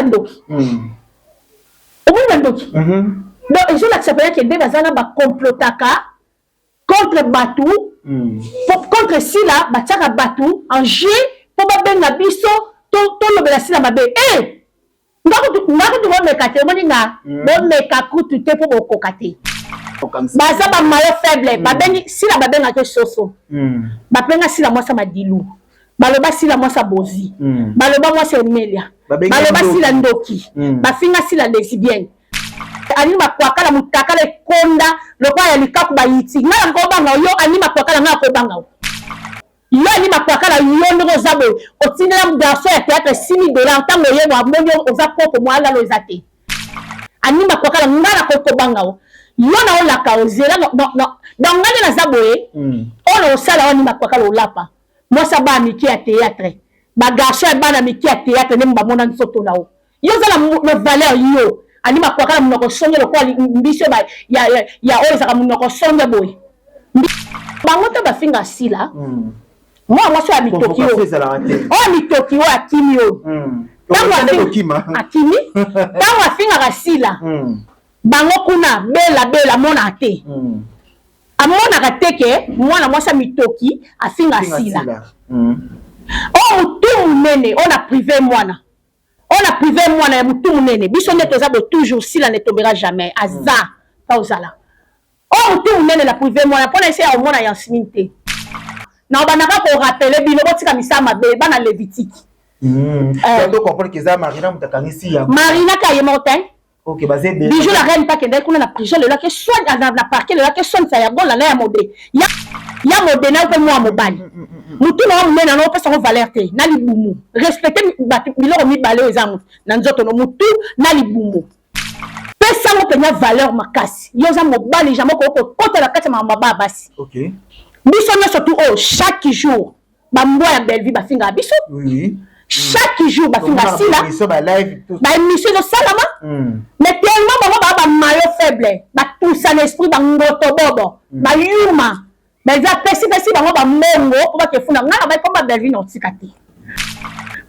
Ndoki. Ndoki. Donc, ils ont accepté que des bazana ba complotaka contre Batou, contre Sila, Batiaka Batou, en jeu, pour babenga biso, tout le bela Sila mabe. Eh! Ngako tu mekate, moni nga, bon mekaku tu te pour kokate. Baza ba mayo faible, babengi Sila babenga ke soso. Bapenga Sila moi sa madilou. Baloba Sila moi sa bozi. Baloba moi sa Emelia. Baloba Sila Ndoki. Bafinga Sila lesbienne. Anima kwakala mutakala konda lokwa ya likaku bayiti ngala ngobanga yo anima kwakala ngala kobanga yo anima kwakala yo ndoko zabo otindela mgarso ya théâtre $6,000 ntango ye wa monyo oza poko mwala lo ezate anima kwakala ngala kobanga yo na olaka ozela no ngale na zabo ye ono osala anima kwakala olapa mwasa ba miki ya théâtre ba garso ya bana miki ya théâtre ne mbamona nsoto nao yo zala no valeur yo anima kwa kala munoko songe lokwa mbiso ba ya oza ka munoko songe boy bangote ba finga Sila moi so abi Tokyo mi Tokyo akimio akimi tango afinga ka Sila bango kuna bela mona te amona ka teke mwana mwasa mitoki afinga Sila mutu munene ona privé mwana. On a privé moi na mutu munene biso ne tozabo toujours Sila ne tombera jamais aza pausala mutu munene la privé moi na pona essayer au mona ya siminte na banaka ko rappeler bino botika misama be bana Lévitique donc comprendre que ça Marina mutakangisi ya Marina Kayemotin OK basé de bijou la reine pas que dès qu'on a la prison le là que soigne na parquet le là que sonne ça ya bon la ya modé ya modé na ko moi mobali mutu na munene na opesa ko valeur te na libumu respecter biloko mibale ezamu na nzoto no mutu na libumu pesa mo penya valeur makasi yo za mobali jamais ko kota la kati mama baba basi OK biso na surtout chaque jour ba mboya ya belle vie ba finga biso chaque jour ba finga Sila ba émission de salama mais tellement ba mayo faible ba tout ça l'esprit ba ngoto bobo ba yuma mais ça pesi bango ba mongo pour ba ke funa ngala ba ko ba belle vie no tikate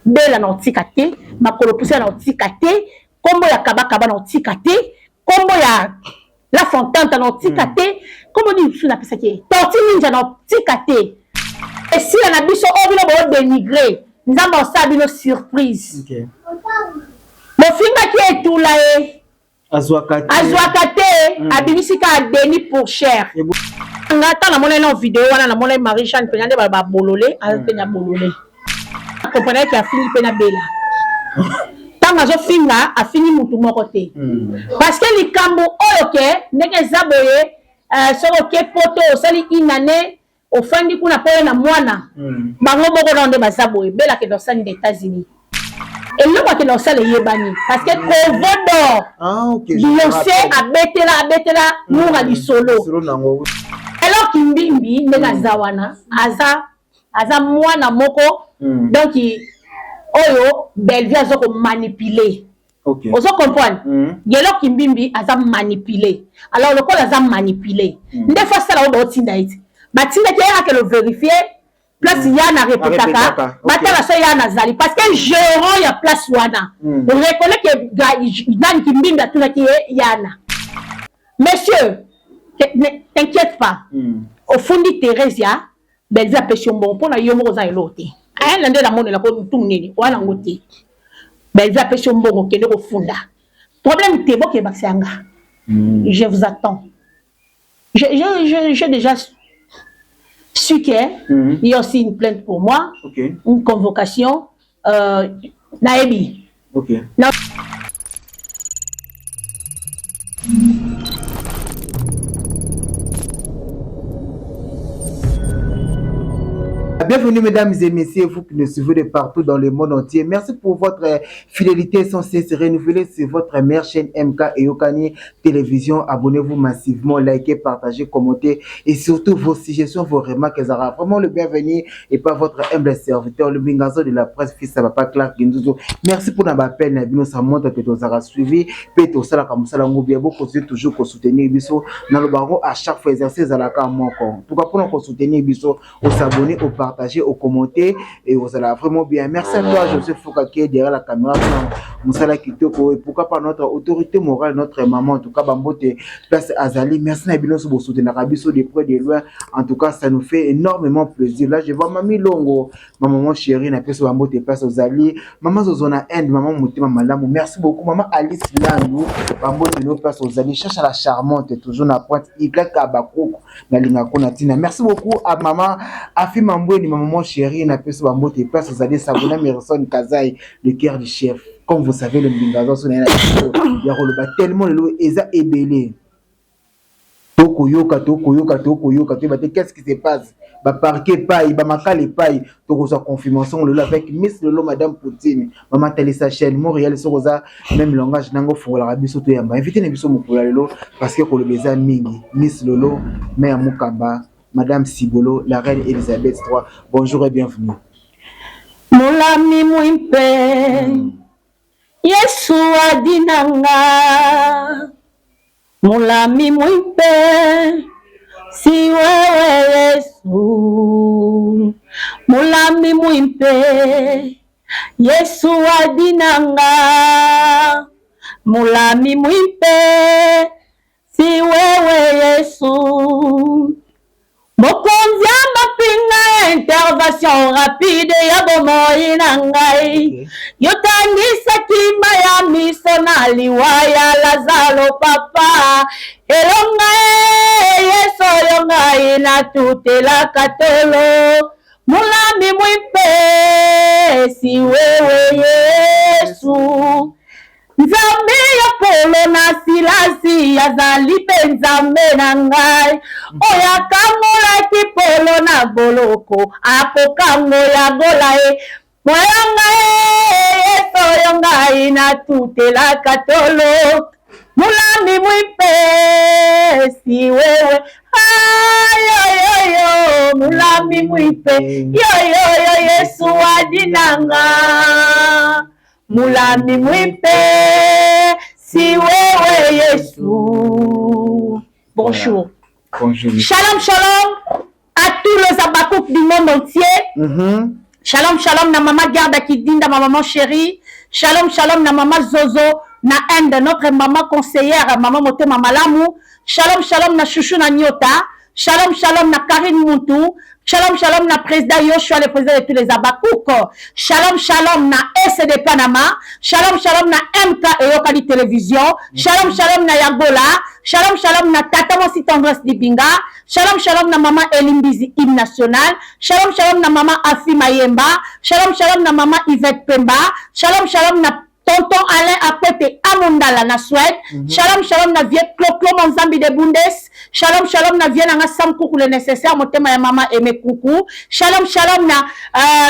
bela no tikate makolo pousse no tikate kombo ya kabaka no tikate kombo ya la fontaine no tikate kombo ni suna pesa ke torti ninja no tikate et si la biso obino bo dénigrer nzamba osabi no surprise OK mo finga ki etula azwakate abibisika adeni pour cher ngata na mona na vidéo wana na mona Marie-Jeanne penande ba bololé penya bololé comprenez que a fini pena bela tanga zo finga a fini mutu moko te parce que likambo oyo ke ndenge zaboye soko ke poto osali inane ofandi kuna pole na mwana bango boko na onde bazaboye bela ke dosani des États-Unis et le quoi que l'on sait les yébani parce que Kovodo Beyoncé abetela moura du solo alors kimbimbi ndega zawana aza mwana moko donc oyo Bellevue azoko manipuler ozo comprendre yelo kimbimbi aza manipuler alors le quoi aza manipuler nde fois ça la obo tinda iti batinda ki ya que le vérifier place yana répétaka batala so yana zali parce que gérant ya place wana on reconnaît que dan kimbimbi atuna ki yana monsieur t'inquiète pas au fond de Thérèsia Bellevue a pêché bon pour na yomo za elote aya nande la mone la ko tumneni wana ngote Bellevue a pêché bon kende ko funda problème te boke baksanga je vous attends j'ai déjà su qu'il y a aussi une plainte pour moi, une convocation, Naebi. Bienvenue mesdames et messieurs, vous qui nous suivez de partout dans le monde entier. Merci pour votre fidélité sans cesse renouvelée sur votre mère chaîne MK Eyokani Télévision. Abonnez-vous massivement, likez, partagez, commentez et surtout vos suggestions, vos remarques. Elles auront vraiment le bienvenu et pas votre humble serviteur, le bingazo de la presse, fils à papa Clark Gendouzo. Merci pour notre appel, ça montre que vous avez suivi. Péto Sala Kamusala Ngobia, beaucoup toujours pour soutenir Bisso. Dans le baron, à chaque fois exercer à la carte. Pourquoi pour nous soutenir Bisso, au s'abonner, au partager, au commenter et vous allez vraiment bien. Merci à toi, Joseph Foukake derrière la caméra. Moussala Kitoko, et pourquoi pas notre autorité morale, notre maman, en tout cas, Bambote, place Azali. Merci Nabino Sobosoute, Narabiso, de près, de loin. En tout cas, ça nous fait énormément plaisir. Là, je vois Mamie Longo, ma maman chérie, Napeso Bambote, place Azali. Maman Zozona End, maman Moutima Malamou. Merci beaucoup. Maman Alice Landou, Bambote, place Azali. Cherche à la charmante, toujours na pointe, Ika Kabako, Nalinga Konatina. Merci beaucoup à maman Afi Mamboué, ma maman chérie, Napeso Bambote, place Azali, Sabona Merson Kazaï, le cœur du chef. Comme vous savez, le Mbingazo, il y a tellement de l'eau, Eza Ebele. Toko yoka, qu'est-ce qui se passe? Ba parquet paille, ba makale paille, toko sa confirmation le avec Miss Lolo Madame Poutine, maman Talisa Chaîne, Montréal, Soroza, même langage nango fola rabiso to yamba. Invitez Nebiso Mukula Lolo parce que le beza mingi, Miss Lolo, Mère Mukaba, Madame Sibolo, la reine Elisabeth III. Bonjour et bienvenue. Molami Mwimpe, Yesu adinanga. Molami Mwimpe, si wewe Yesu. Molami Mwimpe, Yesu adinanga. Molami Mwimpe, si wewe Yesu. Mokonzi mapinga intervention rapide ya bomoi na ngai. Yotangisa kimba ya miso na liwaya Lazaro papa. Elonga Yesu yonga na tutela katolo. Molami Mwimpe, si wewe Yesu. Nzambe ya polo na silasi ya zali pe nzambe na ngai. Oya kamola ki polo na boloko ako kango ya gola e. Moya ngai Yesu yo ngai na tutela katolo. Molami Mwimpe, si wewe yo Molami Mwimpe, yo Yesu adinanga. Molami Mwimpe, si wewe Yesu. Bonjour. Bonjour. Shalom, shalom à tous les abakouk du monde entier. Shalom, shalom na maman Garda Kidinda, ma maman chérie. Shalom, shalom na maman Zozo, na Inde, notre maman conseillère, maman Motema Malamu. Shalom, shalom na Chouchou na Nyota. Shalom, shalom na Karine Moutou. Shalom, shalom na président Yoshua, le président de tous les abakouk. Shalom, shalom na SD Panama. Shalom, shalom na MK et Yokali Télévision. Shalom, shalom na Yagola. Shalom, shalom na Tata Mosi Tendresse Dibinga. Shalom, shalom na maman Elimbizi Hymne National. Shalom, shalom na maman Afi Mayemba. Shalom, shalom na maman Yvette Pemba. Shalom, shalom na tonton Alain Akwete Amondala na Suède. Shalom, shalom na vieux Clo Monzambi de Bundes. Shalom, shalom na vieux Nanga Sam Koukou le nécessaire. Motema ya maman Aimé Koukou. Shalom, shalom na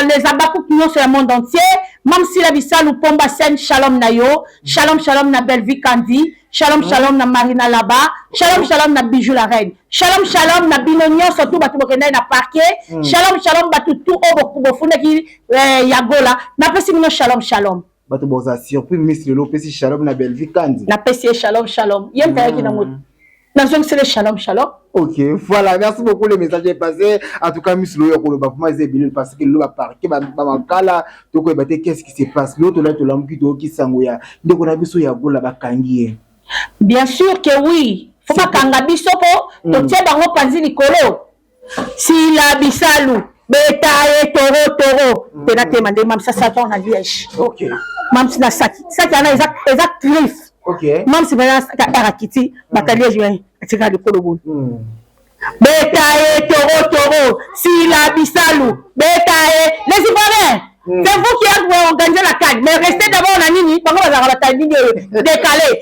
les abakouk qui sur le monde entier. Mam Sila Bissalou Pomba Sen. Shalom na yo. Shalom, shalom na Belvi Kandi. Shalom, shalom na Marina Laba. Shalom, shalom na Bijou la Reine. Shalom, shalom na Binonio, surtout batu bokenda na parquet. Shalom, shalom batu tout obo kubofune ki Yagola. Na pesi mino shalom, shalom. Bato boza surpris Miss Lolo pesi shalom na Belvi Kandi. Na pesi shalom, shalom. Yem ta yaki na mot. Na zong c'est le shalom, shalom. Ok, voilà, merci beaucoup, le message est passé. En tout cas, Miss Lolo, parce que l'eau a parqué, Mamakala, donc qu'est-ce qui se passe? L'autre là, tu l'as mis qui s'envoie. Donc on a vu sur Yagola Bakangi. Bien sûr que oui. Faut pas kanga bisopo, to tie bango panzi likolo. Si la bisalu, beta e toro, tena te mande mam sa satan na liège. Ok. Mam si na saki. Saki ana exact cliff. Ok. Mam si bana ka arakiti, baka liège wen, atika likolo bon. Beta e toro, si la bisalu, beta e les Ivoiriens. C'est vous qui avez organisé la canne, mais restez d'abord en Nini, pendant la canne décalée.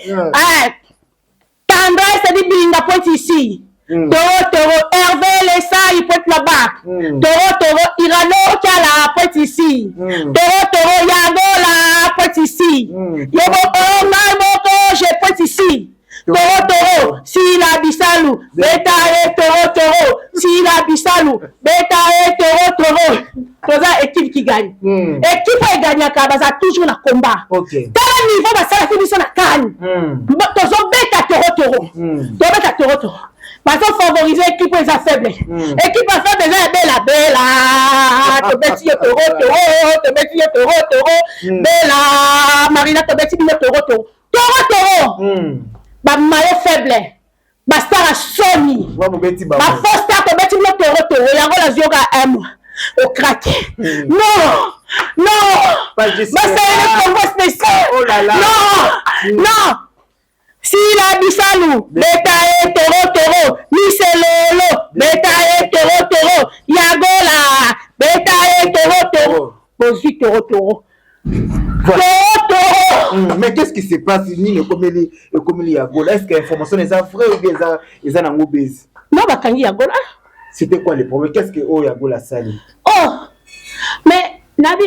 Tendresse dit Binga point ici. Toro, Hervé Lessa, il peut être là-bas. Toro, Irano Kala point ici. Toro, Yagola point ici. Yobo, Moko, j'ai point ici. Toro, si la bisalou, beta et toro, si la bisalou, beta et toro. Toza équipe qui gagne. Équipe qui gagne à Kabaza toujours na combat. Ok. Tel niveau va ça la finition na canne. Tozo beta toro. Beta toro. Parce qu'on favorise l'équipe les faibles. Équipe faible est bella. Te metti toro. Bella, Marina tobeti bino toro. Ba mayo faible. Ba star Sony. Ba fausse star tobeti bino toro. Yango la zioka au craqué. Non. Ba c'est un combo spécial. Oh là là. Non. Si la bisalou, beta et toro, miselolo, beta et toro, yagola, beta et toro, bosi toro. Mais qu'est-ce qui se passe? Ni le comélie yagola, est-ce que l'information est vraie ou bien ils en ont obèse? Non, bakangi yagola. C'était quoi le problème? Qu'est-ce que yagola sali? Oh, mais nabi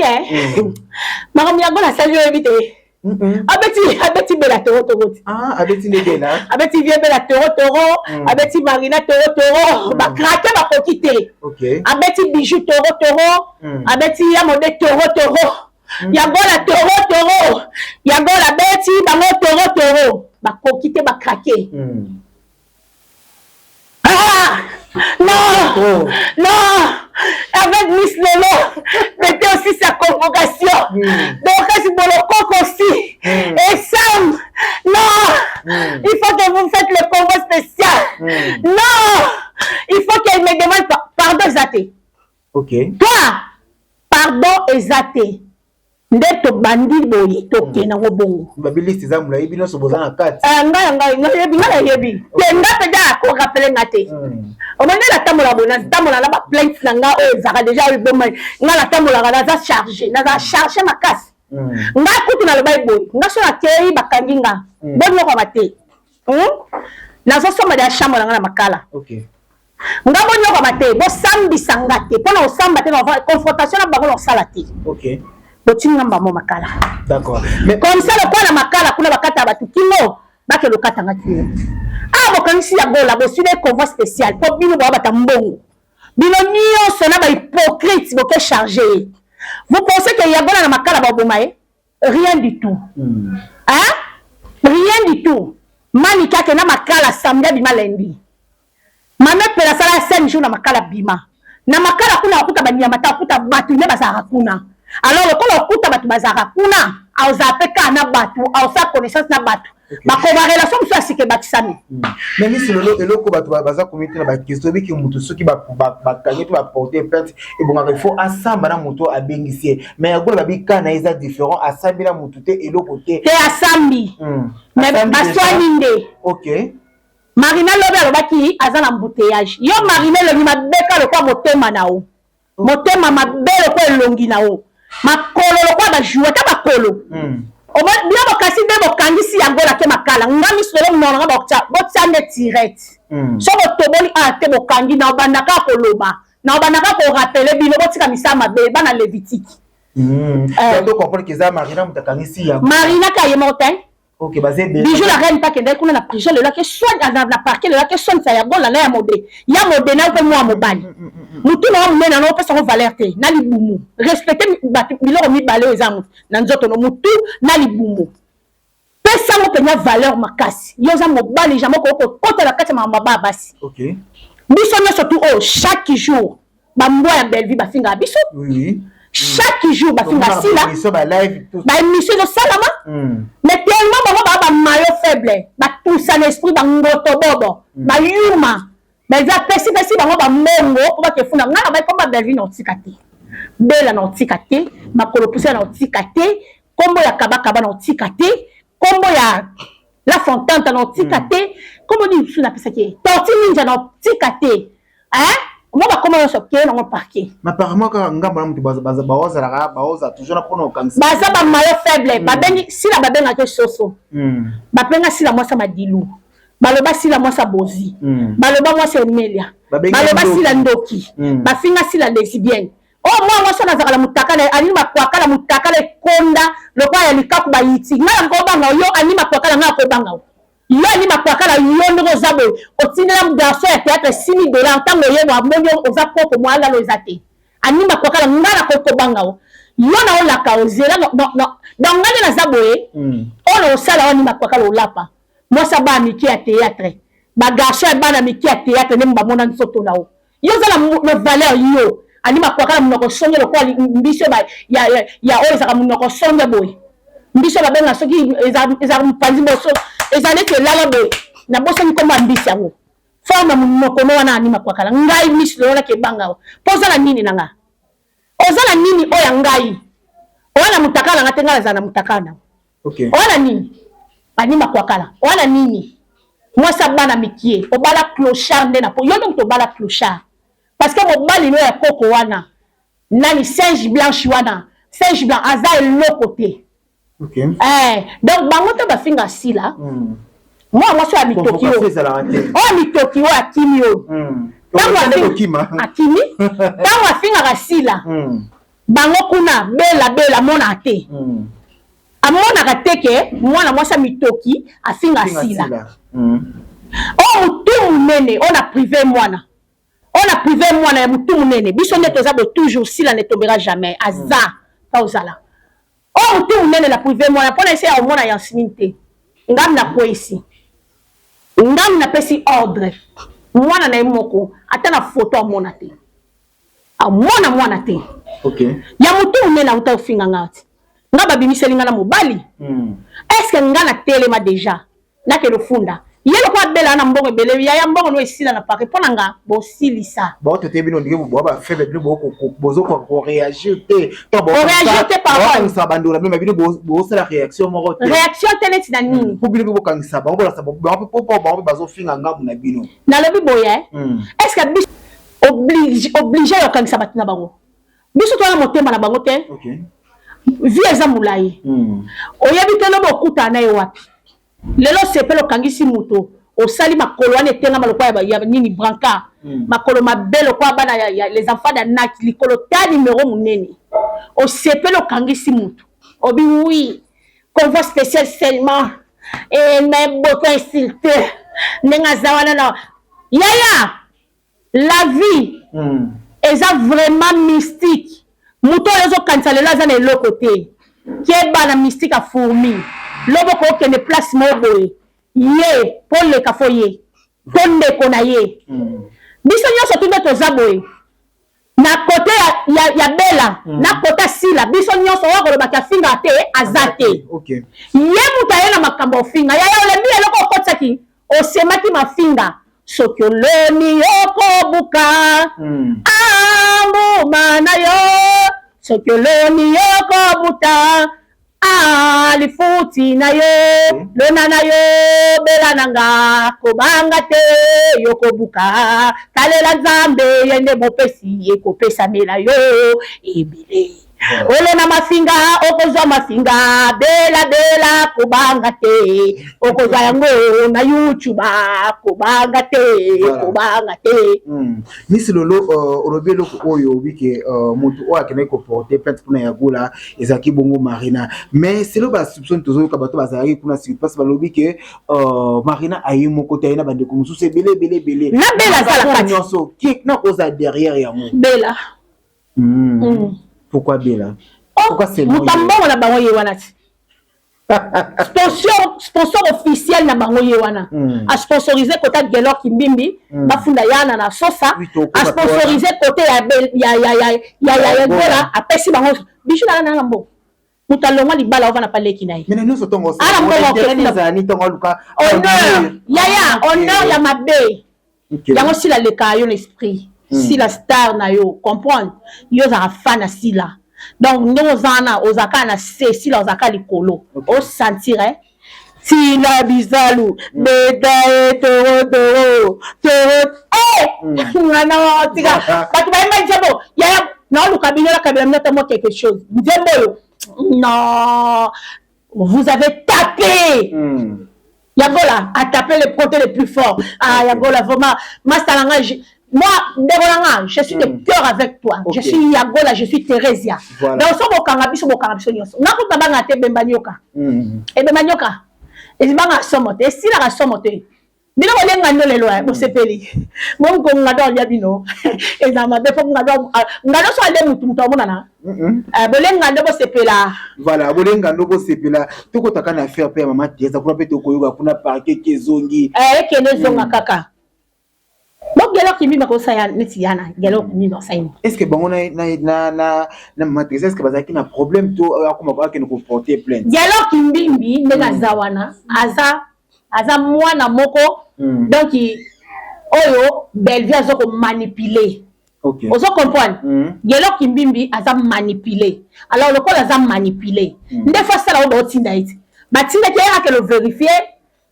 maram yagola sali éviter. Abeti bela toro. Ah, abeti ne bela. Abeti vie bela toro. Abeti marina toro. Ba craquer ba kokite. OK. Abeti bijou toro. Abeti yamode toro. Yagola toro. Yagola beti bango toro. Ba kokite ba craquer. Non. Avec Miss Lolo, mettez aussi sa convocation. Donc, c'est pour le coq aussi. Et Sam, non. Il faut que vous faites le convoi spécial. Non. Il faut qu'elle me demande pardon, Zate. OK. Toi, pardon, Zate. Ndeto bandi boyi toke na wobongo. Babili sizamula ibino sobozana kati. Nga yebi. Tenga peda ko rappeler ngate. O mane la tamola bona, tamola la ba plainte nga o zaka déjà iboma. Nga la tamola ga za charger, na za charger ma casse. Nga kutu na le bay boy. Nga so na tei bakangi nga. Bonno ko bate. Na zo soma da chambre nga na makala. OK. Nga bonno ko bate, bo sambi sangate. Pona o samba te na confrontation na bango lo salati. OK. Botinga mbamo makala. D'accord. Mais comme ça le point na makala kuna bakata batu kingo bake lo kata ngati. Bokanisi ya gola bo sile convoi spécial pour bino bo bata mbongo. Bino nyonso na ba hypocrite bo ke charger. Vous pensez que ya gola na makala ba bomaye? Rien du tout. Rien du tout. Mani kake na makala samedi bima lundi. Mame pela sala 5 jours na makala bima. Na makala kuna okuta banyama ta okuta batu ne basara kuna. Alors le kolo okuta batu bazara kuna auzapeka na batu ausa connaissance na batu bakoba relation muso asike batisami mais Miss Lolo eloko batu baza comité na ba question biki mutu soki ba kanye to ba porter plainte et bon il faut asamba na mutu abengisie mais yagola babika na eza différent asambi na mutu te eloko te asambi mais baswani nde. OK. Marina lobe alobaki azana embouteillage yo Marina lobi mabeka le kwa motema nao motema mabele kwa elongi nao makolo lokwa ba jouer ta bakolo o ba bien bokasi nde bokangisi yango la ke makala ngami solo monanga botsa ne tirette so botoboli te bokangi na obandaka koloba na obandaka ko rappeler bino botika misama be bana Lévitique donc comprendre que ça Marina mutakangisi yango Marina kaye montagne. OK, basé bijou la reine pas que dès qu'on a la prison le là que soit dans la parquet le là que sonne ça ya bon la ya modé na ko moi mobali mutu na mena na opesa ko valeur te na libumu respecter biloko mi balé ezamu na nzoto no mutu na libumu pesa mo penya valeur makasi yo za mobali jamais ko kota la kati mama basi. OK. Biso na surtout chaque jour ba mboya ya belle vie ba finga biso. Oui. Chaque jour ba finga sila ba live tout ba émission de salama mais tellement ba mayo faible ba tout ça l'esprit ba ngoto bobo ba yuma mais za pesi ba mongo pour ba ke funa ngana ba ko ba belle na tikate bela na tikate makolo pousse na tikate kombo ya kabaka ba na tikate kombo ya la fontante na tikate kombo ni suna pesa ke torti ninja na tikate comment va comment se pied dans le parquet mais apparemment quand ngamba mutu baoza toujours na pona okanisa baza ba mayo faible ba bengi si la ba benga ke soso ba penga si la mwasa madilu baloba si la mwasa bozi baloba mwasa emelia baloba si la ndoki ba finga si la lesbienne moi so na zakala mutaka na anima kwa kala mutaka le konda lo kwa ya likaku ba yiti ngala ko banga yo anima kwa kala ngala ko banga yo anima kwa kala yo ndo zabo otindela mgaso ya théâtre $6,000 tango ye wa monyo oza poko mwala lo zate anima kwa kala ngala ko banga yo na ola ka ozela no ngale na zabo ono sala anima kwa kala olapa moi ça ba miki ya théâtre ba garçon ya bana miki ya théâtre ne mba mona nsoto nao yo zala no valeur yo anima kwa kala munoko songe lo kwa mbisho ba ya oza ka munoko songe boy Biso babenga soki eza mpanzi boso eza neti lala be na boso ni komba mbisi yango forme monoko no wana anima kwa kala ngai miss lola ke banga poza la nini nanga ozala nini oya ngai wana mutakala ngatenga za na mutakana okay wana nini anima kwa kala wana nini moi ça bana mikie obala clochard nde na po yo donc to bala clochard parce que mobali no ya koko wana nani singe blanche wana singe blanc aza eloko okay donc bango te bafinga sila moi so ya mitoki yo o mitoki yo akimi yo akimi tango afingaka sila bango kuna bela mona te amonaka te ke mwana mwasi ya mitoki afinga sila o mutu munene ona privé mwana ya mutu munene biso nde toza bo toujours sila ne tombera jamais aza pa ozala o mutu munene na privé mwana mpona ese ya omona Yasmine te ngam na kwesi ngam na pesi ordre mwana na ye moko ata na foto amona te amona mwana te okay ya mutu munene auta ofinga ngati nga babimiseli nga na mobali est-ce que nga na telema déjà nakelo funda yelo kwa bela na mbongo ebele ya mbongo no esila na pare mpona nga bosilisa bato te bino ndenge boba faible bino bozo ko réagir te to bo réagir te par rapport sa bandola bino bino bozo la réaction moko te réaction tele tina nini pour bino bo kangisa bango la sa bo bazo finga ngamu na bino na lobi boye est-ce que bis obligé yo kangisa batina bango biso to na motema na bango te okay vie eza mulayi oyebi te lobo okuta na ye wapi lelo sepelo kangisi muto osali makolo wana etengama lokwa ya nini branca makolo mabelo kwa bana ya les enfants de nak likolo ta numéro munene osepelo kangisi muto obi oui convoi spécial seulement et même beaucoup insulté nenga zawana na yaya la vie eza vraiment mystique muto lezo kanisa lelo aza na eloko te keba na mystique a fourmi lobo ko kene place mo boye ye pole ka foye tonde ko na ye biso nyoso tunde toza boye na côté ya bela na côté sila biso nyoso wa ko ba finga te azate okay ye muta ye na makambo finga ya ole mi eloko kotsaki o semaki mafinga sokyoloni yoko buka ambu mana yo sokyoloni yoko buta alifuti na yo lona na yo bela nanga kobanga te yokobuka kalela nzambe yende mopesi ekopesa mela yo ebile olona mafinga okozwa mafinga bela kobanga te okozwa yango na YouTube kobanga te Miss Lolo orobelo oyo bike mutu o akene ko porter plainte pour na yagola ezaki bongo Marina mais c'est le bas soupçon tozo ka bato bazali kuna si passe balobi ke Marina ayi moko te na bande ko musu bele na bela sala kati nyonso qui na oza derrière ya mo bela pourquoi bela pourquoi c'est mutambongo na bango ye wana ti sponsor officiel na bango ye wana a sponsoriser côté Gelor Kimbimbi bafunda yana na sosa a sponsoriser côté ya Gola a pesi bango bichu na ngambo mutalonga libala ovana paleki nayi mais nous sotongo ala mbongo zani tongo luka honneur ya mabe yango sila leka yo l'esprit si la star na yo comprendre yo za fan si la donc nous zana ozaka na se si la ozaka likolo o sentir si la bizalu beda toro ngana tika batu ba imajabo ya na luka binyola kabela mnata mo quelque chose nzembo non vous avez tapé Yagola a tapé les côtés les plus forts. Ah, Yagola, vraiment, moi, Degolanga, je suis de cœur avec toi. Okay. Je suis Yagola, je suis Thérésia. Voilà. Donc, si on a un peu de si la somote. Bino bolenga ndo lelo bo sepeli. Mo ko ngado ya bino. Ezama be fo ngado ngado so ale mutu mona na. Bolenga ndo bo sepela. Voilà, bolenga ndo bo sepela. Toko takana faire pe mama Teza kuna pe toko yoga kuna parquet kezongi. Kene zonga kaka. Bo gelo qui mima ko ça ya netiana gelo qui mima ça. Est-ce que bon na matrice est-ce que bazaki na problème to akoma ba ke no porter plainte. Gelo qui mbimbi ndeka zawana aza mwana moko donc oyo Bellevue azoko manipuler. OK. Ozo comprendre. Gelo qui mbimbi aza manipuler. Alors le col aza manipuler. Ndefa sala o tinda iti. Batinda ke ya ke le vérifier.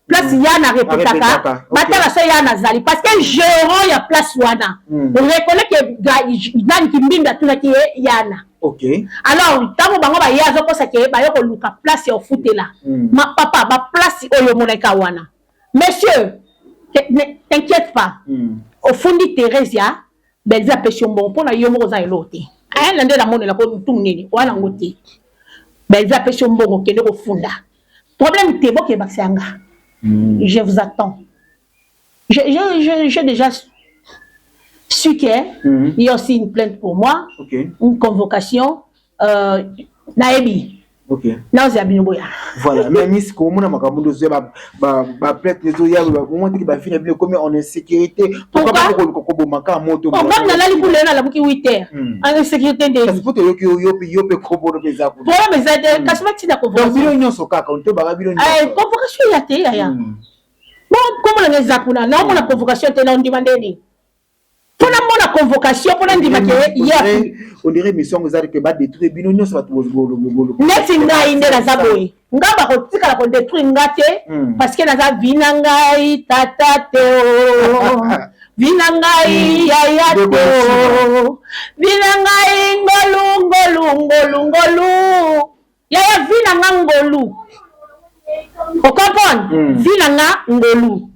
Place yana repetaka. Batala so yana zali parce que gérant ya place wana. On reconnaît que dan qui mbimbi atuna ki yana. OK. Alors tango bango ba yazo ko sake ba yoko luka place ya ofutela. Ma papa ba place oyo moneka wana. Monsieur, t'inquiète pas. Au fond de Thérèse, Bellevue a pêché bon pour la yomo za elote. Aya nande la mone la ko tumneni wala ngote. Bellevue a pêché bon au kende au funda. Problème te bo ke baksanga. Je vous attends. J'ai déjà su qu'il y a aussi une plainte pour moi, une convocation, Naebi. OK. Voilà, mais Miss Komuna Makamundo ba plainte les oya ba moment qui ba finir bien comme on est sécurité pourquoi pas ko maka moto on va na la pour la buki 8h en sécurité de parce que yo pe ko bo be za ko pour mais ça de kasma ti da convocation donc bino nyonso kaka on te ba bino convocation ya te ya bon comment les zakuna na on a convocation te na on demander ni pour la convocation pour l'indiquer hier on dirait mission vous avez que ba détruire bino nyonso ba bolo neti ngai nde na zaboy ngaba ko tika la ko détruire ngate parce que na za vina ngai tata teo vina ngai yaya teo vina ngai ngolu yaya vina ngolu o comprendre vina ngolu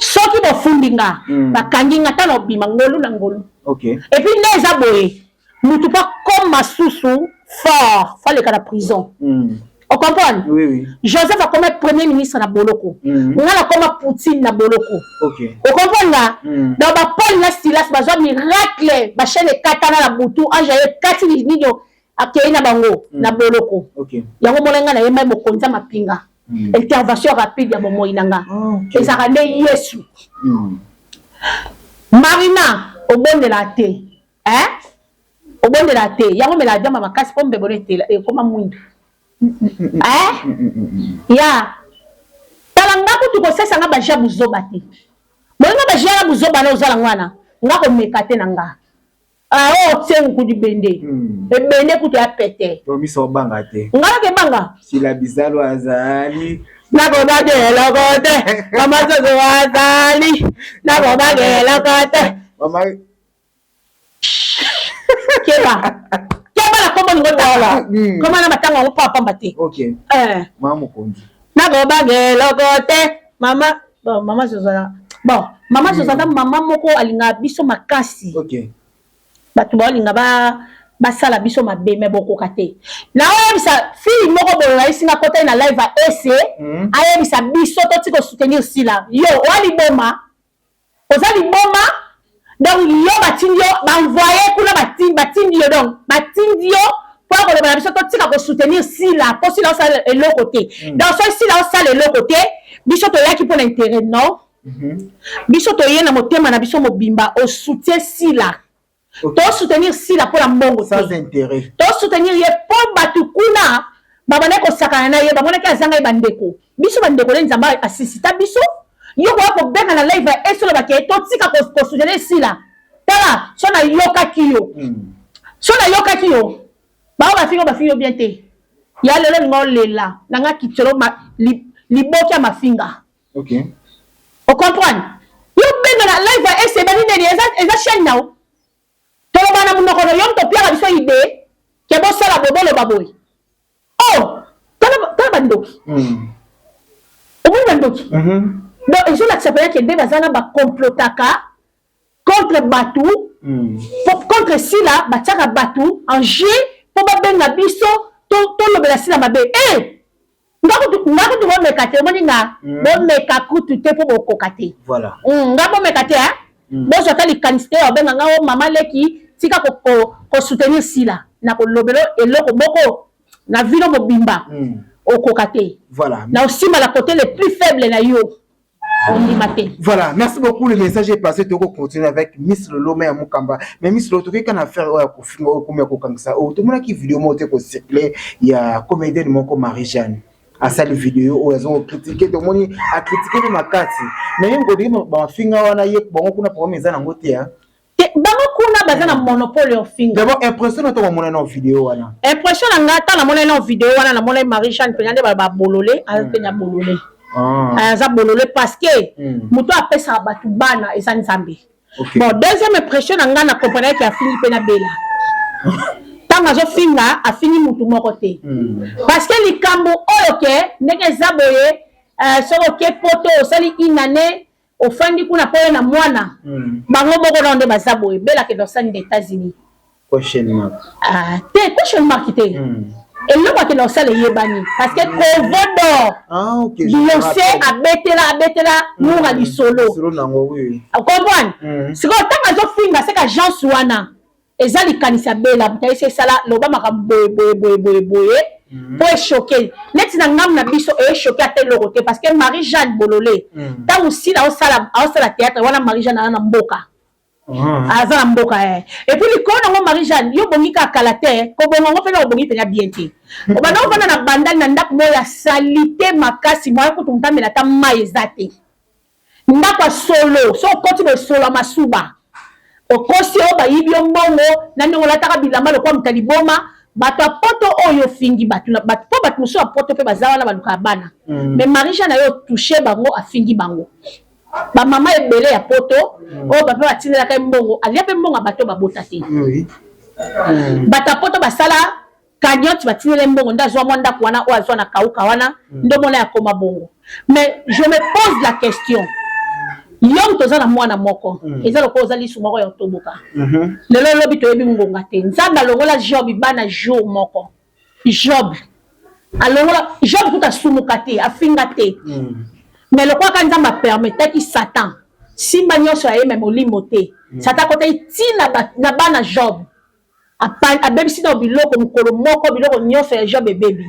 soki bofundinga bakangi nga tano bima ngolu na ngolu. OK. Et puis les aboyés mutu pas comme masusu fort fallait qu'à la prison. On comprend? Oui. Joseph a comme premier ministre na Boloko. Ngala comme Poutine na Boloko. OK. On comprend là? Dans ba Paul na Silas bazo miracle ba chaîne katana na butu anjaye kati ninyo akei na bango na Boloko. OK. Yango molenga na yema mo konza mapinga. Intervention rapide ya bomo inanga. Ezaka nde Yesu. Marina obonde la te. Obonde la te. Yango mela jama makasi pombe bonete e koma mwindu. Ya. Talanga kutu ko sesa nga baja buzoba te. Molenga baja buzoba na ozala ngwana. Nga ko mekate nanga. Oh, tiens ku di bende. E bende kutu ya pete. To miso banga te. Ngala ke banga. Si la bizalo azali. Nako bagela kote. Mama soso azali. Nako bagela kote. Mama Keba la kombo ngoto wala. Koma na matanga ngo papa mbate. OK. Mama konzi. Nako bagela kote. Mama soso. Bon, mama soso mama moko alinga biso makasi. OK. Batu ba linga ba sala biso mabe me boko kate na oyebisa fille moko boyo isinga kote na live a ese ayebisa biso to tiko soutenir sila yo wali boma ozali boma donc yo batindi yo envoyer kuna batindi yo donc batindi yo pour ko le biso to tika ko soutenir sila pour sila osala eloko te donc so sila osala eloko te biso to yaki pour l'intérêt non biso to yena motema na biso mobimba au soutien sila. To soutenir si la pour la mbongo sans intérêt. To soutenir ye pour batukuna babane ko sakana na ye babone ka zanga bandeko. Biso bandeko le nzamba assisita biso. Yo ko benga na live e solo ba ke to tika ko soutenir si la. Tala so na yoka kiyo. So na yoka kiyo. Ba fingo bien te. Ya lelo ngolela nanga kitelo libokia mafinga. OK. On comprend? Yo benga na live e se bani ne eza chaîne now. Tolobana munoko yom to pia biso ide ke bo sala bobolo baboy oh tala bandoki bandoki donc ils ont accepté que des bazana ba complotaka contre Batou contre Sila bataka Batou en jeu pour ba benga biso to lobela Sila mabe ngako tu mekate moninga bo mekakutu te pour bokokate voilà ngabo mekate bo jotali kaniste obenga ngao mama leki tika ko soutenir sila na ko lobelo eloko boko na vino mobimba o kokate voilà na aussi la côté le plus faible na yo on dit maté. Voilà, merci beaucoup. Le message est passé. Tu vas continuer avec Miss Lolo, mais à Mukamba. Mais Miss Lolo, tu as faire comme ça. Tout le monde qui vidéo qui circulé, il y a comédien de mon comme Marie-Jeanne. À ça les vidéos où elles ont critiqué, tout le monde a critiqué ma carte. Mais il y a un finger on a eu bon qu'on a promis ça en côté. Bango kuna bazana monopole au finger. D'abord impression na to mona na vidéo wana. Impression na ngata na mona na vidéo wana na mona Marie-Jeanne penyande ba bololé, azenya bololé. Aza bololé parce que muto apesa batu bana eza nzambe. Bon, deuxième impression na ngana comprendre que a fini pena bela. Tanga zo finga a fini mutu moko te. Parce que likambo oyo ke ndenge zaboye soko ke poto osali inane ofandi kuna pole na mwana bango boko na onde bazaboye bela ke dans les États-Unis prochainement prochainement kité et le que dans sale yebani parce que Kovodo OK Beyoncé abetela nunga li solo nango oui comprendre siko tanga zo finga c'est ka Jean Suwana ezali kanisa bela mutaise sala loba makamboye boye pour choquer net na ngam na biso e choquer à tel côté parce que Marie-Jeanne Bololé tant aussi là au sala théâtre wana Marie-Jeanne na mboka aza mboka et puis li ko na Marie-Jeanne yo bongi ka kalate ko bongo ngo pena bongi pena bien ti o bana o bana na bandal na ndako moya salité makasi moya ko tumtamela ta mai ezate ndako solo so koti be solo masuba o kosi o ba yibyo mbongo na ndongo la taka bilamba lo kwa mtaliboma bato poto oyo fingi bato na bato po bato muso poto pe bazawa na baluka bana mais Marie-Jeanne yo toucher bango a fingi bango ba mama ebele ya poto o ba pe batinela ka mbongo alia pe mbongo bato babota te oui bata poto basala kanyoti batinela mbongo ndazwa mwanda kwana o azwa na kauka wana ndo mona ya koma bongo mais je me pose la question yong tozana mwana moko ezalo ko ozali su moko ya toboka lelo lobi to yebi ngonga te nzamba longola Job bana jour moko Job alongola Job tout asumuka te afinga te mais le quoi quand nzamba permettait ki Satan simba nyoso ya yeme molimo te Satan kota itina na bana Job a baby si do biloko mukolo moko biloko nyoso ya Job baby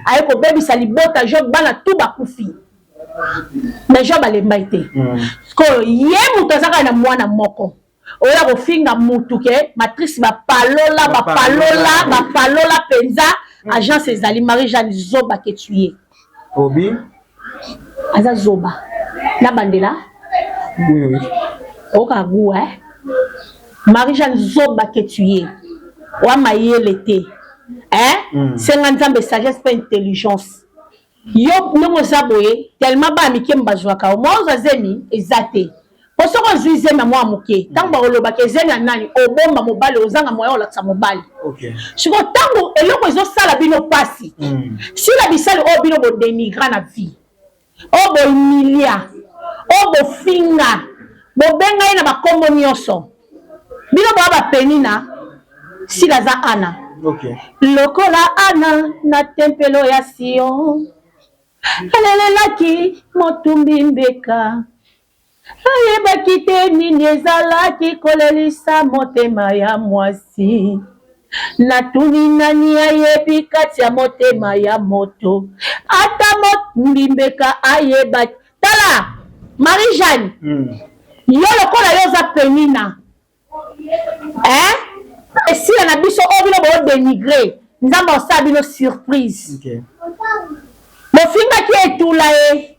ayeko baby salibota Job bana tuba kufi mais Job alemba ite ko ye mutu azaka na mwana moko oya kofinga mutu ke matrice bapalola penza agence ezali Marie-Jeanne Zoba ke tuye obi aza Zoba na bandela oui oka gu Marie-Jeanne Zoba ke tuye wa mayele te c'est nzambe sagesse pas intelligence yo nongo zaboye tellement ba mikem bazwaka o moza zemi ezate posoko zuize na mwa muke tango oloba ke zemi nani obomba mobali ozanga moya olatsa mobali OK siko tango eloko ezo sala bino pasi si la bisali o bino bo dénigrer na vie o bo humilia o bo finga bo benga na bakombo nyonso bino ba penina si la za ana OK lokola ana na tempelo ya Sion alelelaki motumbi mbeka ayebaki te nini ezalaki kolelisa motema ya mwasi natuni nani ayebi kati ya motema ya moto ata motumbi mbeka ayebaki tala Marie-Jeanne yo lokola yo za penina esila na biso o bino bo dénigrer nzamba osala bino surprise OK mofinga ki etula e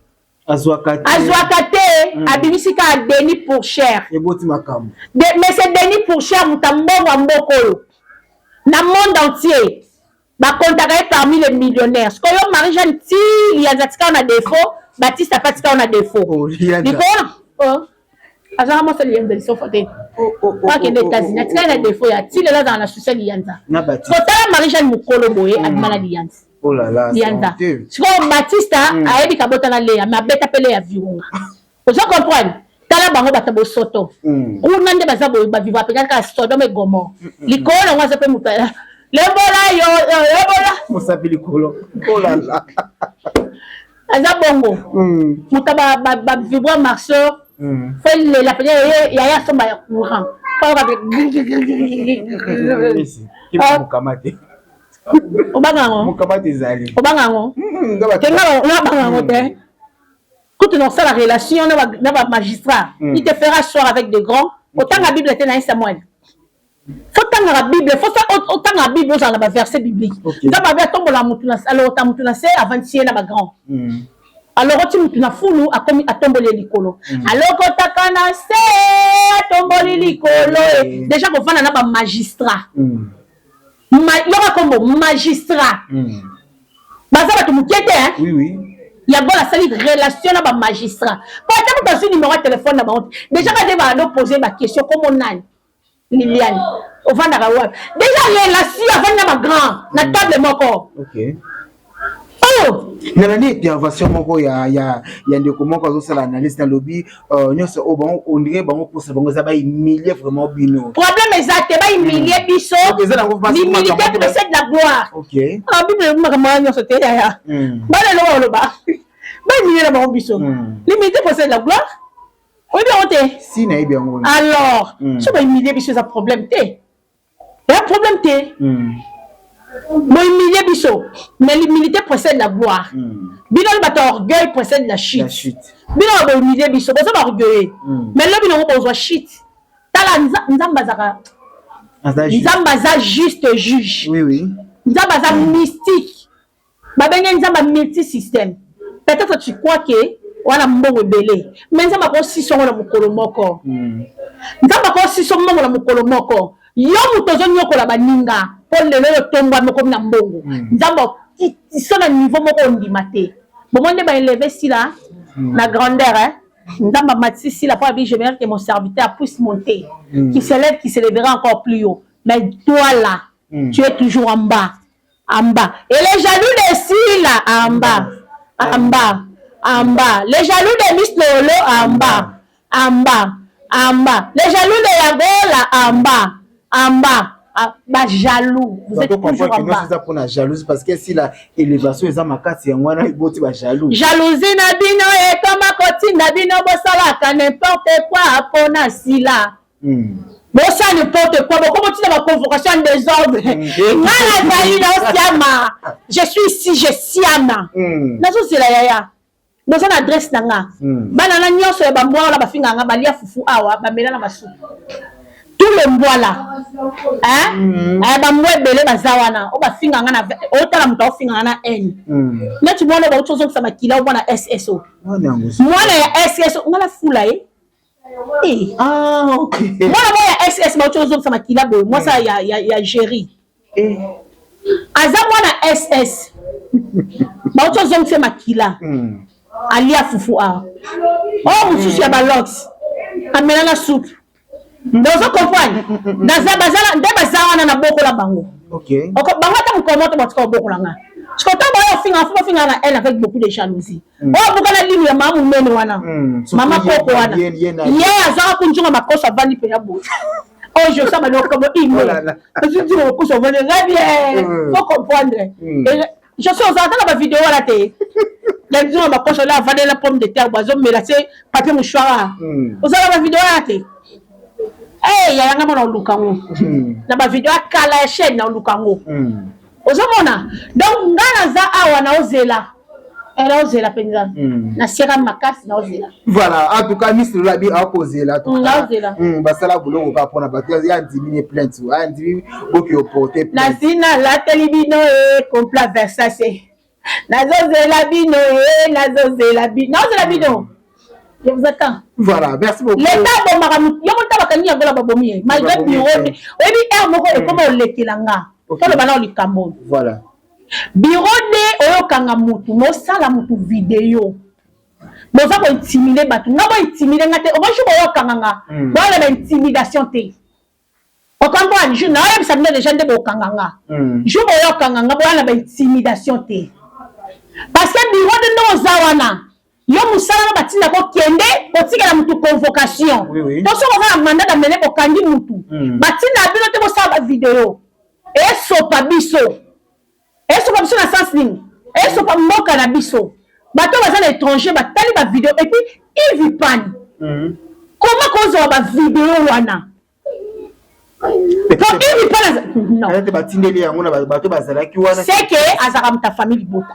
azwaka te abimisi ka Denis pour cher eboti makambo mais c'est Denis pour cher mutambongo wa mbokolo na monde entier bakontaka parmi les millionnaires ce que yo Marie-Jeanne ti lianza tika na défaut Baptiste a pas tika na défaut diko azanga mo seli lianza lisofa te pas que les États-Unis tika na défaut ya ti lela dans la société lianza na Baptiste kota Marie-Jeanne mukolo boye admala lianza oh là là siko Baptiste ayebi kabota na leya mais abeta pele ya viunga ozo comprendre tala bango batabo soto kuna nde bazabo ba vivre peut-être ka Sodome et Gomorrhe likolo ngwa pe mutaya lembola lembola mosabili kolo oh là là aza bongo mutaba ba vivre marcheur fait la peut-être ya somba ya courant pas ba ki mukamate obangango mukamate zali obangango kenga obangango te Quand tu as la relation, dans magistrat, il te fera asseoir avec des grands. Autant la Bible était dans Samuel. Faut tant la Bible, faut autant la Bible dans le verset biblique. Ça va bien tomber la moutuna, alors ta moutuna c'est avant-hier na grand. Alors tu moutuna fulu a comme a tomber les licolo. Alors quand ta kana c'est a tomber les licolo. Déjà qu'on va na ba magistrat. L'ora comme magistrat. Baza ba tu mukete hein? Oui oui. Il y a bon la seule relation na ba magistrat. Quand tu as un numéro de téléphone na ba déjà quand tu vas poser ma question comme on a Liliane, au vent de la web. Déjà, la scie avant de ma grand, la table mon corps. Ok. Oh! Il y a une intervention, il y a des commentaires quand on fait l'analyse dans le lobby. On dirait que ça va humilier vraiment Bino. Problème exact, ça va humilier Bisso. L'humilité précède la gloire. Ok. Ah, Bible, je suis c'était là. Bah, le bas. Bah, humilier la Bisso. L'humilité précède la gloire. Oui, bien, si, bien, alors, si on humilier Bisso, c'est un problème. Il y a un problème. Bon, humilier Bisso, mais l'humilité précède la gloire. Bino, le orgueil précède la chute. Bino, on humilier Bisso, on va orgueiller. Mais là, Bino, on va chute. T'as la Nzambaza juste juge. Oui, oui. Nzambaza mystique. Nzamba multi-système. Peut-être tu crois que wana mbongo belé mais nzamba ko sisongo na mukolo moko nzamba ko sisongo na mukolo moko yo mutozo nyoko la baninga po lelo tomba moko na mbongo nzamba kisona niveau moko ndimate bomonde ba élever si là la grandeur hein nzamba matisi la fois je veux que mon serviteur puisse monter qui se lèvera encore plus haut mais toi là tu es toujours en bas et les jaloux de si là en bas, les jaloux de Miss Lolo en bas, les jaloux de Yagola en bas, jaloux, vous êtes toujours en bas. C'est pour la jalousie parce que si la élévation est ma carte, c'est un jaloux. Jalousie nabino et comme à côté nabino bosalaka n'importe quoi pour Nasila. Bon ça n'importe quoi, comment tu as ma convocation des ordres? Je suis ici, je siama. Nazo c'est la yaya. Dans une adresse nanga. Banana nyonso ya bamboa la bafinga nga balia fufu awa bamela na basu. Tout le mboa là. Hein? Bamboa belé bazawana. O bafinga nga na o tala muto finga na N. Na tu bona ba utsozo sa makila o bona SSO. Mwana ya SSO ngala fula ok. Moi ya SS ba utsozo sa makila bo. Moi ça ya Géry. Aza mwana SS. Ba utsozo sa makila. Alia fufu a. Oh, monsieur ya balox. Amela na soupe. Dozo comprendre. Dans bazala, nde bazala na boko la bango. OK. Bango ta mkomoto batiko boko la nga. Chikoto ba finga na elle avec beaucoup de jalousie. Oh, bokana limu ya mamu mene wana. Mama koko wana. Yeah, azaka kunjunga makosa vani pe ya bo. Oh, je sais maintenant comment il me. Je dis au coup sur venir bien. Faut comprendre. Je suis aux entends la vidéo à la télé. Les gens ma poche là vendre la pomme de terre boison mais là c'est papier mouchoir. Vous avez la vidéo à la télé. Eh ya nga mona lukango. Na ba vidéo kala chaîne na lukango. Ozomona. Donc ngana za awa na ozela. Elle ozela penza. Na sera makasi na ozela. Voilà, en tout cas Miss Labi a posé là tout. Basala boulot va prendre parce qu'il y a 10 000 plaintes, a 10 000 beaucoup au porter. La zina la telebino et complet Versace. Nazozela bino Nazozela bino. Je vous attends. Voilà, merci beaucoup. L'état bon maramou, yo monta bakani yagola babomi. Malgré bureau, oui air moko e comme olekelanga. Pour le bana oli kambo. Voilà. Bureau de oyo kanga mutu, no sala mutu vidéo. Boza ko intimider batu, ngabo intimider ngate, o bajo oyo kanga. Voilà la intimidation te. O comprendre, je na yem sabne les gens de bokanga. Je oyo kanga ngabo voilà la intimidation te. Parce que bureau de no zawana. Yo musala na batinda ko kende, otika na mutu convocation. Donc so on va mandat d'amener ko kandi mutu. Batinda bino te bo sala vidéo. Et so pa biso. Et so pa biso na sens ligne. Et so pa moka na biso. Bato baza na étranger batali ba vidéo et puis il vit pan. Comment cause ba vidéo wana? Donc il vit pas non. C'est que azaka ta famille bota.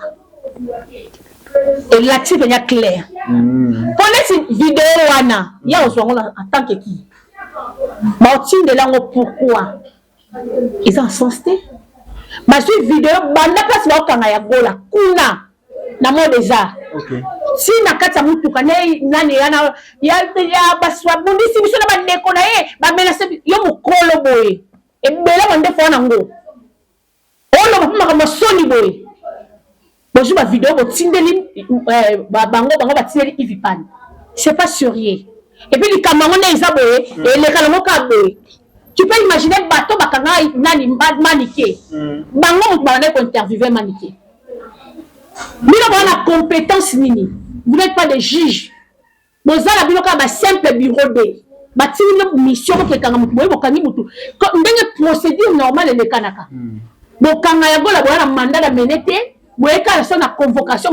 Et la type est claire. Pendant cette vidéo, il y a en tant que qui? Martin de langue pourquoi? Ils ont sensé. Ma suite vidéo, banda place va au Kangaya Gola, Kuna, na mot déjà. Si na kata mutu kane nani yana ya baswa bundi si biso na bandeko na ye ba menase yo mukolo boye. E bela bande fo na ngo. Olo ba ma soni boye. Bonjour ma vidéo bo tindeli bango ba tindeli Ivipan. C'est pas sérieux. Et puis les camarades ils aboyé et les camarades aboyé. Tu peux imaginer bateau bakanga nani maniqué. Bango ba na ko interviewer maniqué. Vous n'avez pas la compétence nini. Vous n'êtes pas des juges. Vous avez un simple bureau de. Vous avez une mission qui est une procédure normale de Kanaka. Vous avez un mandat de mener. Vous avez une convocation.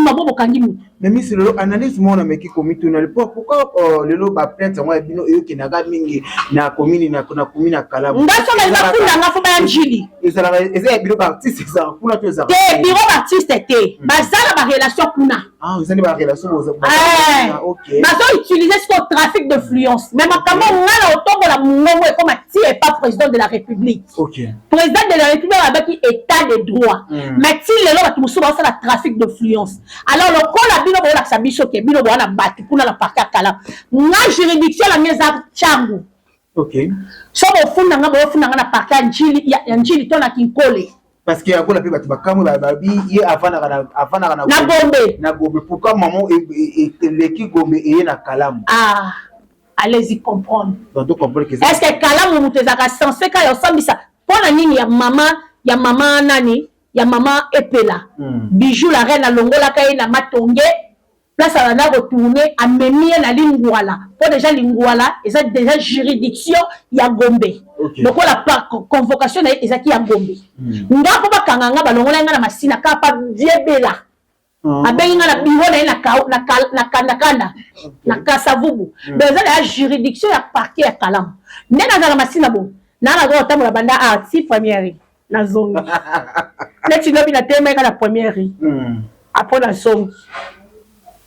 Mais Miss Lolo, analyse mon ami qui commis tout pourquoi le lot va plainte moi bino eux qui n'a pas mingi na commune na commune à Kala. Ndaso na zakunda ngafu ba njili. Ezala bureau artiste ça kuna tu ça. Te bureau artiste te. Bazala ba relation kuna. Ah, vous avez ba relation OK. Bazo utiliser ce trafic d'influence. Même quand on a autant la mongo comme ti est pas président de la République. OK. Président de la République avec état de droit. Mais ti le lot tout ça la trafic d'influence. Alors le col bino bo la sabiso ke bino bo na bati kuna la parka kala na juridiction la mieza changu. OK. So bo funda na parka njili ya njili to na kinkole parce que akola pe bati bakamu ba bi ye afana na gombe pourquoi maman et leki gombe et na kalamu. Ah, allez-y comprendre. Donc comprendre que est-ce que kalamu mutezaka censé ka yo sambisa pona nini ya mama nani ya maman Epela. Bijou la reine à Longola Kaye na Matonge. Place à la retourner à Memie na Lingouala. Pour déjà Lingouala, et ça déjà juridiction ya Gombe. Donc on la convocation et ça qui ya Gombe. Nga ko ba kanganga ba Longola nga na masina ka pa diebela. Abengi nga na biwo na kanda na kasavubu. Donc ça la juridiction ya parquet ya Kalam. Nena za la masina bon. Na la droit tamu la banda arti première. Na zone. Là, tu l'as vu la thème la première. Après la zone.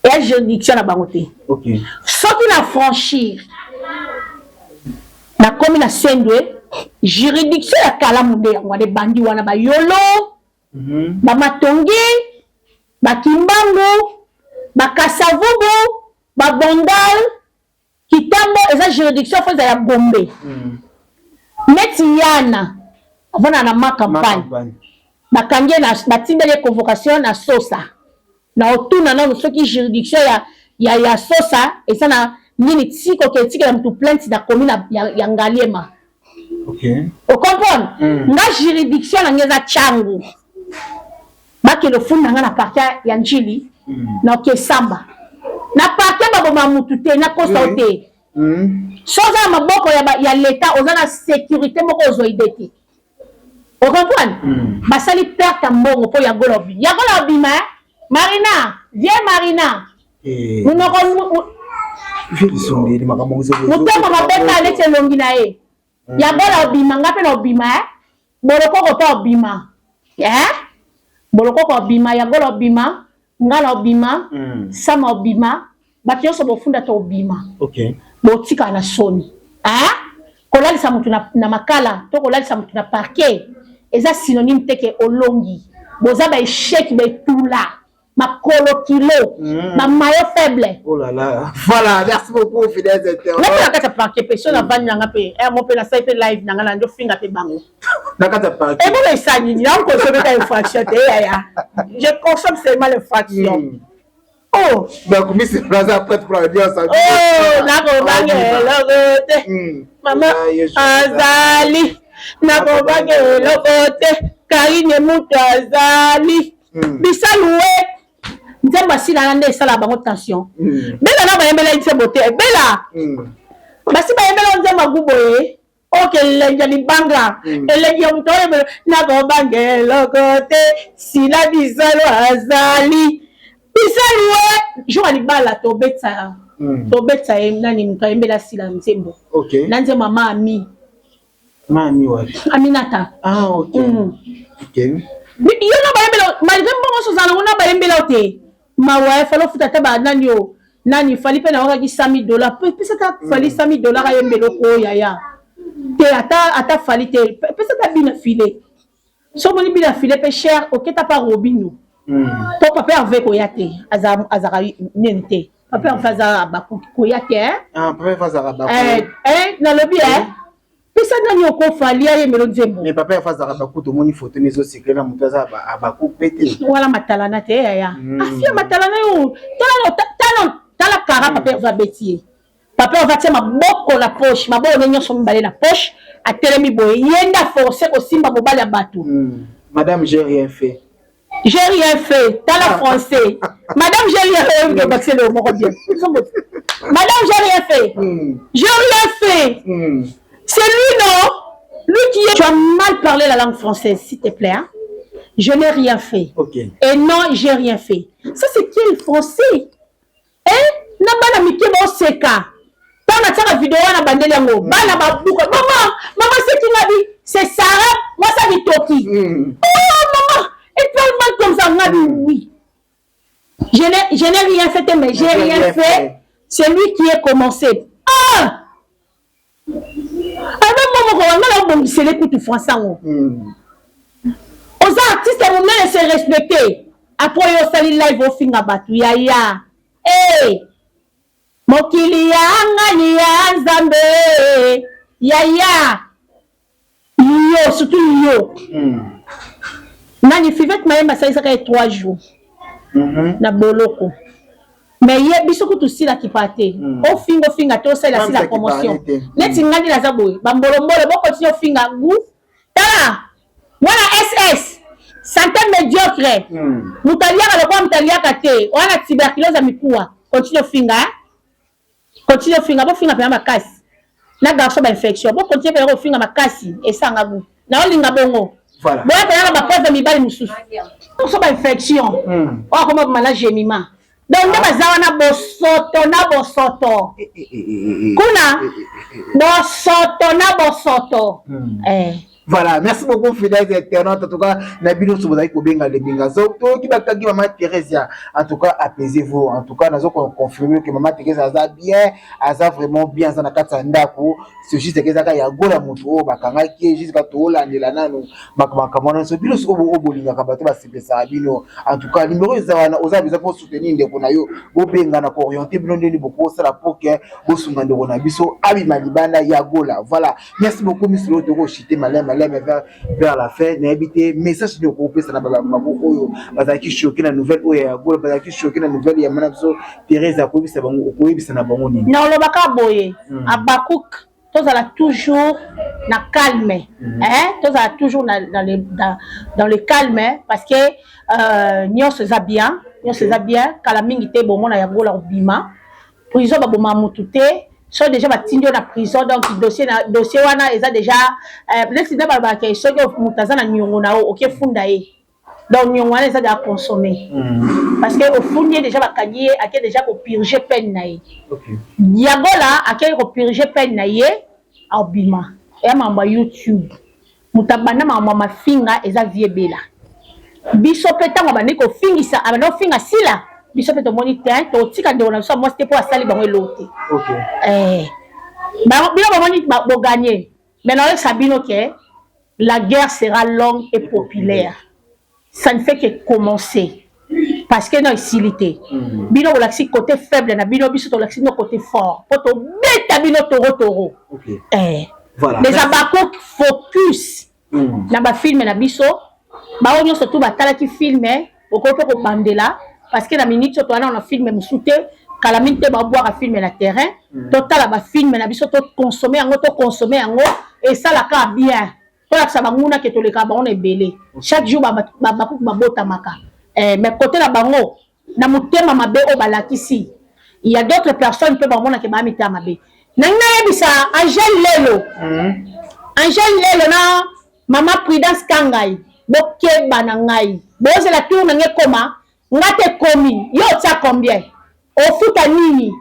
Et la juridiction à Bangoté. OK. Sauf qu'il a franchi. La commune à Sendwe, juridiction à Kalamoudé. On a des bandits, on a des yolo, des matongi, des kimbango, des kasavubu, des bondal, kitambo, et la juridiction fait à Gombe. Metiana. Avant ma campagne. Bakange na batindele convocation na Sosa. Na otuna na ceux qui juridiction ya Sosa et ça na nini tiko ke tiko la mtu plainte na commune ya Ngaliema. OK. Vous comprenez? Na juridiction na ngeza changu. Ba ke le funda na parquet ya Njili na Kesamba. Na parquet ba boma mutu te na constaté. Sosa maboko ya l'état ozana sécurité moko ozoidete. Vous comprenez? Basali perte à mbongo pour ya golobi. Ya golobi Marina, viens Marina. Nous n'avons pas de temps longi na e. Ya golobi ngape na obima boloko ko pa obima. Boloko ko obima ya golobi ngala obima sama obima batyo so bofunda to obima. OK. Botika na soni. Kolalisa mutu na makala to kolalisa mutu na parquet. Et ça synonyme teke olongi. Boza ba échec be tout là. Ma colo kilo, ma maillot faible. Oh là là. Voilà, merci beaucoup fidèles internautes. Na ka ta parquet personne na vanya ngape. Mo pe na site live na ngala ndo finga pe bango. Na ka ta parquet. Et bon ça ni on consomme ta infraction te ya. Je consomme seulement l'infraction. Oh, donc Miss Plaza prête pour la dire ça. Oh, na ko bange maman azali. Na ko bange lokote Karine mutu azali bisaluwe nzemba sila na nde sala bango tension bela na bayembela itse bote bela basi bayembela nzemba guboye oke lenja libanga elengi mtoye na ko bange lokote sila bisalu azali bisaluwe joa libala tobetsa nani mkayembela sila nzembo na nzemba mama ami Mami wali. Aminata. Ah, OK. OK. na bayembela malgré mbongo sozala ngo na bayembela te mawa falo futa ta ba nani yo nani fali pe na wakaki $100 pesa ta fali $100 ayembela ko yaya te ata fali te pesa ta bina filet so moni bina filet pe cher ok ta pa robino to papa avec oyate azara nente papa faza baku koyate papa faza baku na lobi pesa nani oko fali ayembela nzembo mais papa faza baku to moni photo nezo secret na mutaza baku pete wala matalana te yaya afia matalana yo tala kara papa va betier papa va tia maboko na poche maboko nyonso mibale na poche atelemi boye yenda forcer ko simba mobali ya bato madame j'ai rien fait tala français madame j'ai rien fait madame j'ai rien fait c'est lui non lui qui est tu as mal parlé la langue française s'il te plaît hein? Je n'ai rien fait. Okay. Et non, j'ai rien fait. Ça, c'est qui le français? Hein? Na bana mike bo seka. Tana tana vidéo na bandeli yango. Bana babuka. Maman, c'est qui m'a dit? C'est Sarah. Moi, ça dit Toki. Oh, maman. Elle parle mal comme ça. On a dit oui. Je n'ai rien fait, mais j'ai rien fait. C'est lui qui a commencé. Ah! Avec maman, on a bon, c'est les coups de français. Aux artistes, on a se respecter. Après, on sali live au fin à batu. Yaya. Eh! Mokili yanga ni yanzambe. Yaya. Yo, surtout yo. Nani Fivette Mayemba ça ça 3 jours. Na boloko. Mais hier biso ko tusi la kipate. O finga to ça la promotion. Neti ngandi la zaboy. Bambolombolo bo continue finga gou. Tala. Voilà SS. Santé médiocre. Mutaliaka le kwa mutaliaka te. Wana tuberculose a mikuwa. Continue finga. Continue finga bo finga pe makasi. Na garçon ba infection. Bo continue pe finga makasi et sanga gou. Na olinga bongo. Voilà. Bon, il y a pas de mibali mususu. On s'en va infection. On comment malade gémiment. Donc on va zawana bosoto. Kuna bosoto. Voilà, merci beaucoup fidèles internautes. En tout cas, Nabino Soubouzaki Kobenga le Bingazo. Qui va kagi maman Thérèse. En tout cas, apaisez-vous. En tout cas, nous avons confirmé que maman Thérèse a bien, a vraiment bien dans la Katsandako. C'est juste que ça y a gola mutuo, bakanga qui est juste que tola ni la nano, makamana. Ce bilo sobo obolinga kabato ba sepesa abino. En tout cas, numéro zawana oza besoin pour soutenir ndeko na yo. Bobenga na ko orienter blonde ni beaucoup ça la pour que bosunga ndeko na biso abi malibana ya gola. Voilà. Merci beaucoup monsieur Lotoro chité malem vers la fin n'habité message de groupe ça na babo oyo bazaki choqué la nouvelle oyo ya gola bazaki choqué la nouvelle ya manabso Thérèse akobisa bango okobisa na bango ni. Non, le baka boye abakouk tous à toujours na calme hein tous à toujours dans le calme parce que nyo se za bien kala mingi te bon mona ya gola obima prison ba boma mutute so déjà batindio na prison donc dossier wana eza déjà l'accident ba ke so que mutazana nyongo na o ke funda e donc nyongo wana eza déjà consommé parce que au fundi déjà bakanye ake déjà ko purger peine na ye yagola ake ko purger peine na ye obima e mamba YouTube mutabana mama finga eza viebela biso peta ngaba niko fingisa abano finga sila biso peta moni temps to tika de na so moi c'était pour asali bango elote ba moni bo gagner mais non sabino que la guerre sera longue et populaire ça ne fait que commencer parce que non isilité bino laxi côté faible na bino biso to laxi no côté fort poto beta bino toro voilà les abako focus na ba film na biso ba onyo surtout ba tala ki filmer okope ko bandela parce que la minute to ana on filme musute kala minute ba boire à filmer na terrain total ba film na biso to consommer yango et ça la ka bien to la sa banguna ke to le ka ba on est belé chaque jour ba bota maka mais côté la bango na mutema mabe o balakisi il y a d'autres personnes qui peuvent ke ba mita mabe nanga yebisa Angel Lelo na mama Prudence Kangai boke banangai boze la tour na ngekoma ngate komi yo tia combien o futa nini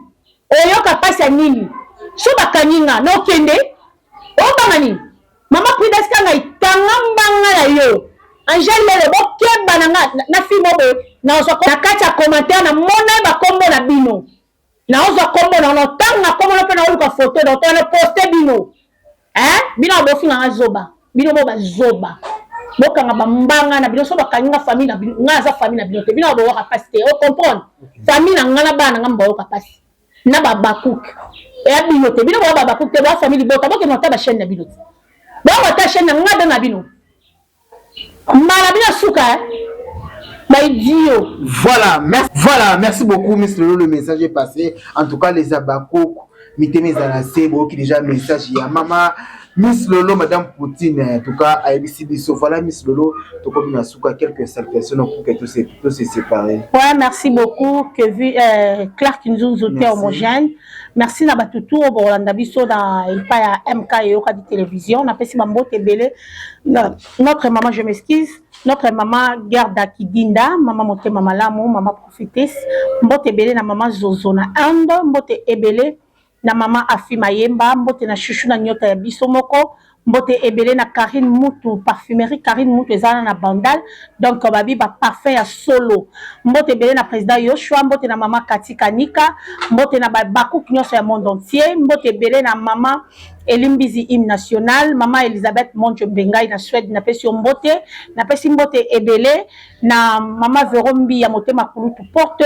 oyo kapasa nini so bakaninga no kende o bamani mama Prudence Kangai tangambanga na yo Angèle Mele bokeba na film obo na kati ya commentaire na mona ba kombo na bino na ozo kombo na lotang na kombo na pe na oluka photo na to na poster bino bino bofinga nga zoba bino bo ba zoba bokanga bambanga na bino so bakanga famille na bino nga za famille na bino te bino bo waka passe o comprendre famille na nga na bana nga mbo ka passe na ba bakuk bino te bino bo ba bakuk te ba famille bota boke nota ba chaîne na bino te ba wata chaîne na nga na bino mala bino suka Voilà, merci beaucoup, Miss Lolo. Le message est passé. En tout cas, les abakok, miteme zanase, qui déjà message ya maman. Miss Lolo, Madame Poutine, en tout cas, à ABC Bisso. Voilà, Miss Lolo, tout comme a souka quelques salutations pour que tous se séparent. Ouais, merci beaucoup. Que vu Clark nous était homogène. Merci na batutu au Bolanda Bisso dans il pas à MK et au cas de télévision. On a fait si mambo tebele. Notre maman, je m'excuse. Notre maman Garda Kidinda, maman Mote Mama Lamo, maman prophétesse, mbote ebele na maman Zozona Ando, mbote ebele na maman Afima Yemba, mbote na chouchou na nyota ya biso moko, mbote ebele na Karine Moutou, parfumerie Karine Moutou ezana na bandal, donc babi ba parfum ya solo, mbote ebele na président Yoshua, mbote na maman Katika Nika, mbote na bakou nyonso ya monde entier, mbote ebele na maman Elimbizi hymne national, maman Elisabeth Monjo Bengai na Suède na pesi mbote, na pesi mbote ebele na maman Verombi ya motema kulutu Porto,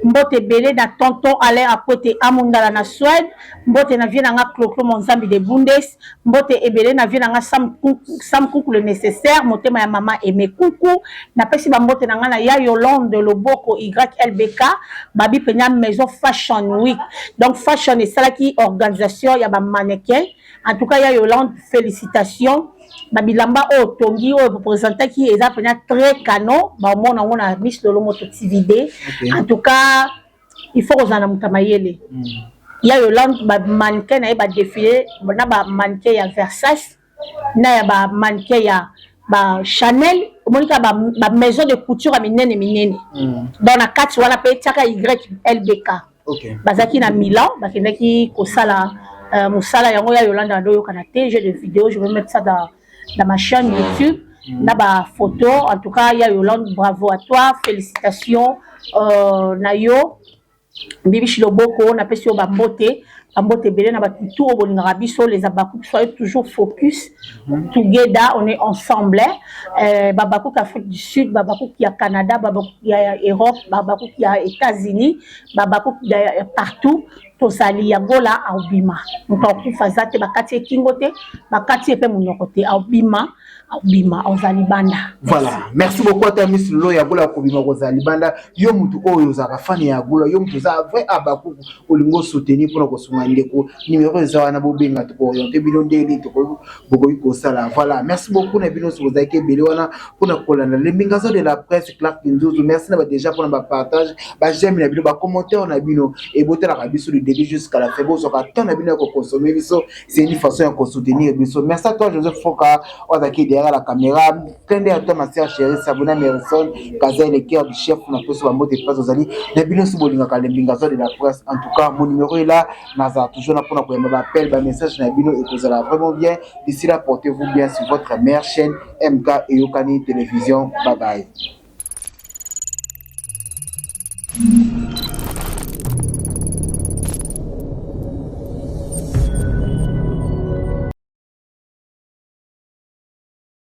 mbote ebele na tonton Alain Akwete Amundala na Suède, mbote na vie na nga Cloclo Monzambi de Bundes, mbote ebele na vie na nga Sam Koukou le nécessaire, motema ya maman Aimé Koukou, na pesi ba mbote na nga na ya Yolande Loboko YLBK, babi penya maison Fashion Week. Donc Fashion et salaki organisation ya ba mannequin. En tout cas, il y a Yolande, félicitations. Babilamba o tongi o représentant qui est très canon. Bah on a Miss Lolo Moto TV. En tout cas, il faut aux anamukamayele. Il y a Yolande, bah mannequin na ba défilé, na ba mannequin ya Versace, na ba mannequin ya ba Chanel, monika ba maison de couture à minene. Dans la 4 wala pe taka YLBK. Bazaki na Milan, bakendaki kosala Moussala yango ya Yolanda Ndoyo Kanate, j'ai des vidéos, je vais mettre ça dans ma chaîne YouTube. Là bas photo, en tout cas il y a Yolande, bravo à toi, félicitations Nayo, Bibi Shiloboko, on appelle sur Bambote, Bambote Belé, na tout au Bolinga Bisso, les Abakou, soyez toujours focus, together, on est ensemble. Babakou Afrique du Sud, Babakou qui a Canada, Babakou qui a Europe, Babakou qui a États-Unis, Babakou qui a partout. Tosali ya gola aubima mutoku fazate bakati kingote bakati epe munyokote aubima ozali banda. Voilà, merci beaucoup à Miss Lolo ya gola aubima ozali banda yo mutu oyo za fani ya gola yo mutu za vrai abaku olingo soutenir pour ko sunga ndeko numéro za na bobenga to orienter bino ndeli to bogo ko sala. Voilà, merci beaucoup na bino so zaki bele wana pona kolanda le mingazo de la presse Clark Nzuzu. Merci na déjà pour na partage ba j'aime na bino ba commentaire na bino et botela ka biso jusqu'à la fin, c'est une façon de soutenir. Merci à toi, Joseph Foka, derrière la caméra. Plein d'air à toi, ma sœur chérie, Sabuna Merson, Kazaï, le cœur du chef, on a fait sur la mode de presse aux alliés. Les bilans sur de la presse. En tout cas, mon numéro est là. Naza, toujours là pour nous appeler, un message, Nabino, et vous allez vraiment bien. D'ici là, portez-vous bien sur votre mère chaîne MK et Yokani Télévision. Bye bye.